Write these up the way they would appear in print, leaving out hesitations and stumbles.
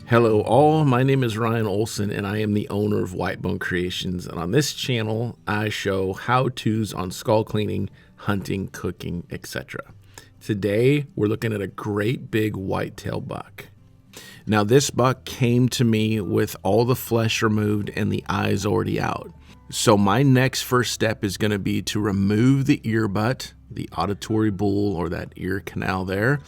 Hello all, my name is Ryan Olson and I am the owner of Whitebone Creations, and on this channel I show how-tos on skull cleaning, hunting, cooking, etc. Today we're looking at a great big whitetail buck. Now this buck came to me with all the flesh removed and the eyes already out. So my next first step is going to be to remove the ear butt, the auditory bowl or that ear canal there.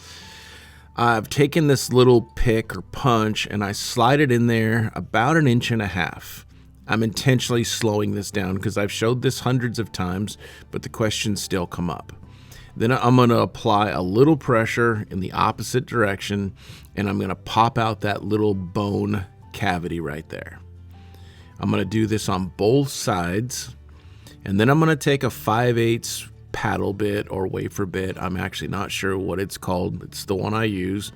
I've taken this little pick or punch and I slide it in there about 1.5 inches. I'm intentionally slowing this down because I've showed this hundreds of times, but the questions still come up. Then I'm going to apply a little pressure in the opposite direction and I'm going to pop out that little bone cavity right there. I'm going to do this on both sides, and then I'm going to take a 5/8 paddle bit or wafer bit. I'm actually not sure what it's called. It's the one I use.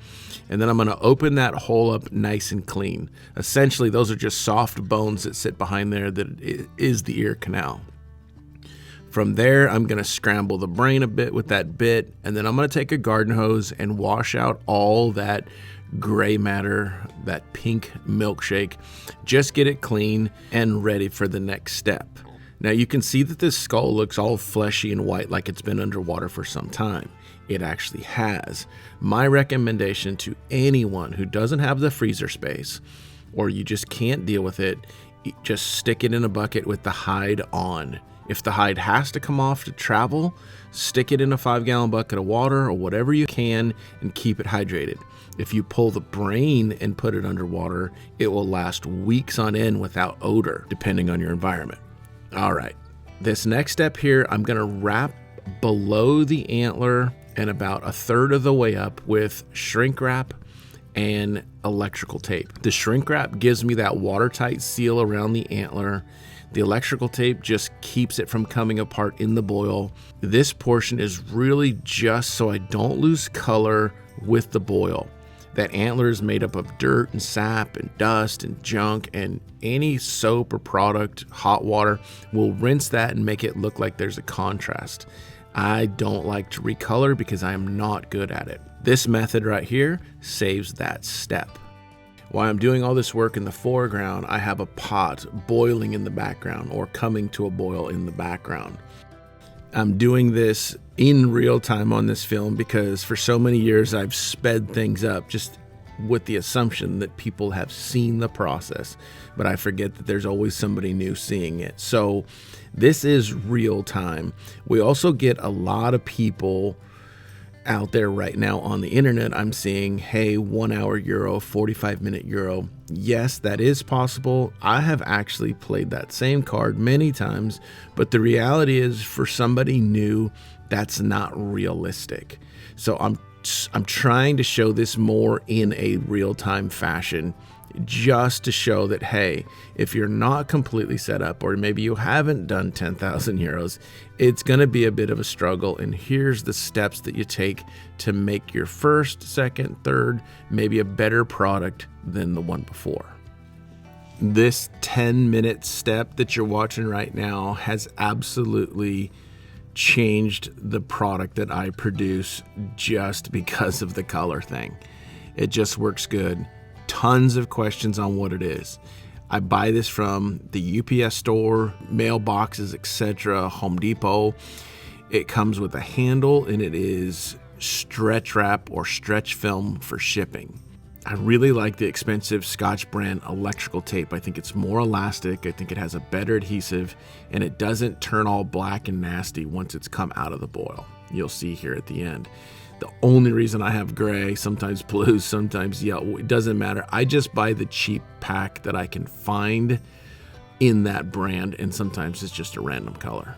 And then I'm going to open that hole up nice and clean. Essentially, those are just soft bones that sit behind there that is the ear canal. From there, I'm going to scramble the brain a bit with that bit, and then I'm going to take a garden hose and wash out all that gray matter, that pink milkshake. Just get it clean and ready for the next step. Now you can see that this skull looks all fleshy and white like it's been underwater for some time. It actually has. My recommendation to anyone who doesn't have the freezer space or you just can't deal with it, just stick it in a bucket with the hide on. If the hide has to come off to travel, stick it in a 5-gallon bucket of water or whatever you can and keep it hydrated. If you pull the brain and put it underwater, it will last weeks on end without odor, depending on your environment. All right, this next step here, I'm gonna wrap below the antler and about 1/3 of the way up with shrink wrap and electrical tape. The shrink wrap gives me that watertight seal around the antler. The electrical tape just keeps it from coming apart in the boil. This portion is really just so I don't lose color with the boil. That antler is made up of dirt and sap and dust and junk, and any soap or product, hot water, will rinse that and make it look like there's a contrast. I don't like to recolor because I am not good at it. This method right here saves that step. While I'm doing all this work in the foreground, I have a pot boiling in the background or coming to a boil in the background. I'm doing this in real time on this film because for so many years I've sped things up just with the assumption that people have seen the process, but I forget that there's always somebody new seeing it. So this is real time. We also get a lot of people out there right now on the internet. I'm seeing, hey, 1 hour Euro, 45-minute Euro. Yes, that is possible. I have actually played that same card many times, but the reality is for somebody new, that's not realistic. So I'm trying to show this more in a real-time fashion, just to show that, hey, if you're not completely set up, or maybe you haven't done 10,000 euros, it's going to be a bit of a struggle. And here's the steps that you take to make your first, second, third, maybe a better product than the one before. This 10-minute step that you're watching right now has absolutely changed the product that I produce just because of the color thing. It just works good. Tons of questions on what it is. I buy this from the UPS store, mailboxes, etc., Home Depot. It comes with a handle and it is stretch wrap or stretch film for shipping. I really like the expensive Scotch brand electrical tape. I think it's more elastic. I think it has a better adhesive and it doesn't turn all black and nasty once it's come out of the boil. You'll see here at the end. The only reason I have gray, sometimes blue, sometimes yellow, it doesn't matter. I just buy the cheap pack that I can find in that brand, and sometimes it's just a random color.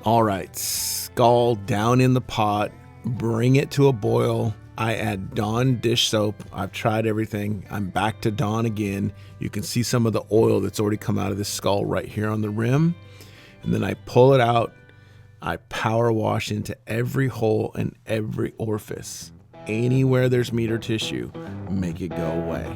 All right, skull down in the pot, bring it to a boil. I add Dawn dish soap. I've tried everything. I'm back to Dawn again. You can see some of the oil that's already come out of this skull right here on the rim. And then I pull it out. I power wash into every hole and every orifice. Anywhere there's meat or tissue, make it go away.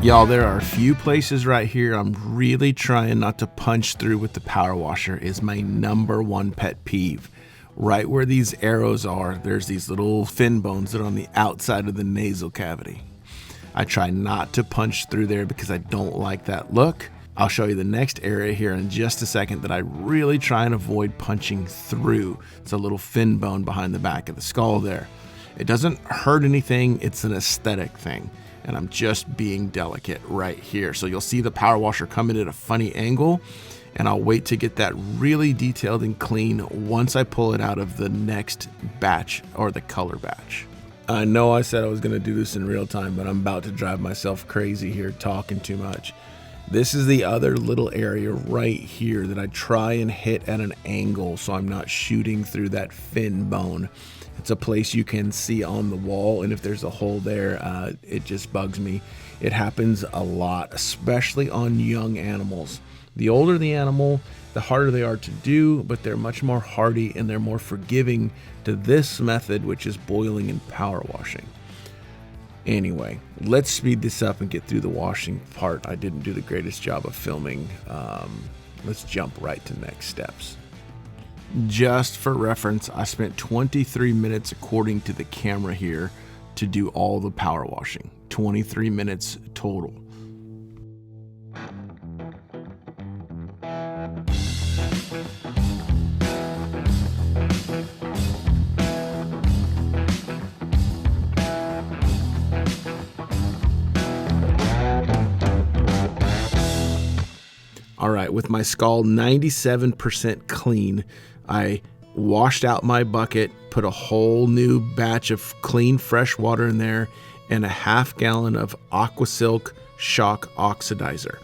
Y'all, there are a few places right here I'm really trying not to punch through with the power washer. Is my number one pet peeve. Right where these arrows are, there's these little fin bones that are on the outside of the nasal cavity. I try not to punch through there because I don't like that look. I'll show you the next area here in just a second that I really try and avoid punching through. It's a little fin bone behind the back of the skull there. It doesn't hurt anything, it's an aesthetic thing. And I'm just being delicate right here. So you'll see the power washer come in at a funny angle, and I'll wait to get that really detailed and clean once I pull it out of the next batch or the color batch. I know I said I was gonna do this in real time, but I'm about to drive myself crazy here talking too much. This is the other little area right here that I try and hit at an angle so I'm not shooting through that fin bone. It's a place you can see on the wall, and if there's a hole there, it just bugs me. It happens a lot, especially on young animals. The older the animal, the harder they are to do, but they're much more hardy and they're more forgiving to this method, which is boiling and power washing. Anyway, let's speed this up and get through the washing part. I didn't do the greatest job of filming. Let's jump right to next steps. Just for reference, I spent 23 minutes according to the camera here to do all the power washing. 23 minutes total. All right, with my skull 97% clean, I washed out my bucket, put a whole new batch of clean fresh water in there, and a half gallon of Aquasilk shock oxidizer.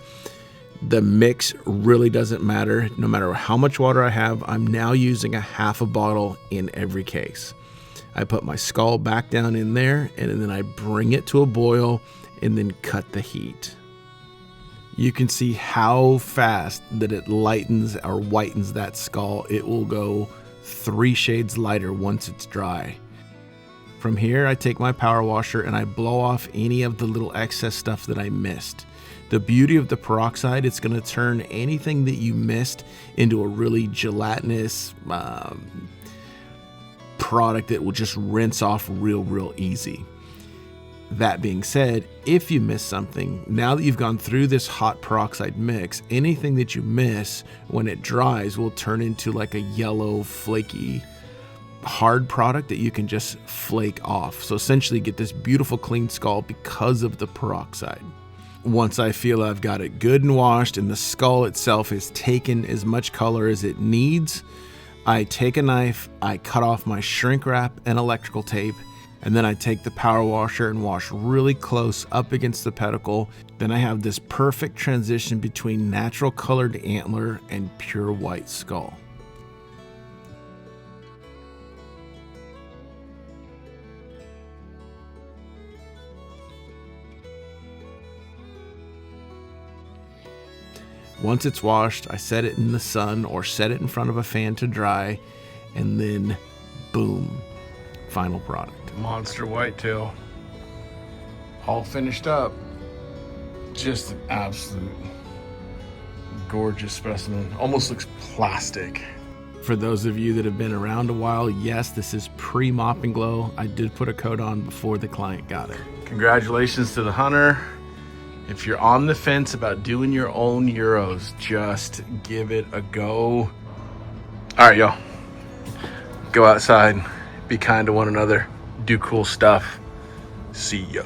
The mix really doesn't matter. No matter how much water I have, I'm now using a half a bottle in every case. I put my skull back down in there, and then I bring it to a boil and then cut the heat. You can see how fast that it lightens or whitens that skull. It will go 3 shades lighter once it's dry. From here, I take my power washer and I blow off any of the little excess stuff that I missed. The beauty of the peroxide, it's going to turn anything that you missed into a really gelatinous product that will just rinse off real easy. That being said, if you miss something, now that you've gone through this hot peroxide mix, anything that you miss when it dries will turn into like a yellow, flaky, hard product that you can just flake off. So essentially get this beautiful clean skull because of the peroxide. Once I feel I've got it good and washed and the skull itself has taken as much color as it needs, I take a knife, I cut off my shrink wrap and electrical tape, and then I take the power washer and wash really close up against the pedicle. Then I have this perfect transition between natural colored antler and pure white skull. Once it's washed, I set it in the sun or set it in front of a fan to dry, and then boom, final product. Monster whitetail, all finished up. Just an absolute gorgeous specimen. Almost looks plastic. For those of you that have been around a while, yes, this is pre-mop and glow. I did put a coat on before the client got it. Congratulations to the hunter. If you're on the fence about doing your own Euros, just give it a go. All right, y'all. Go outside, be kind to one another, do cool stuff. See ya.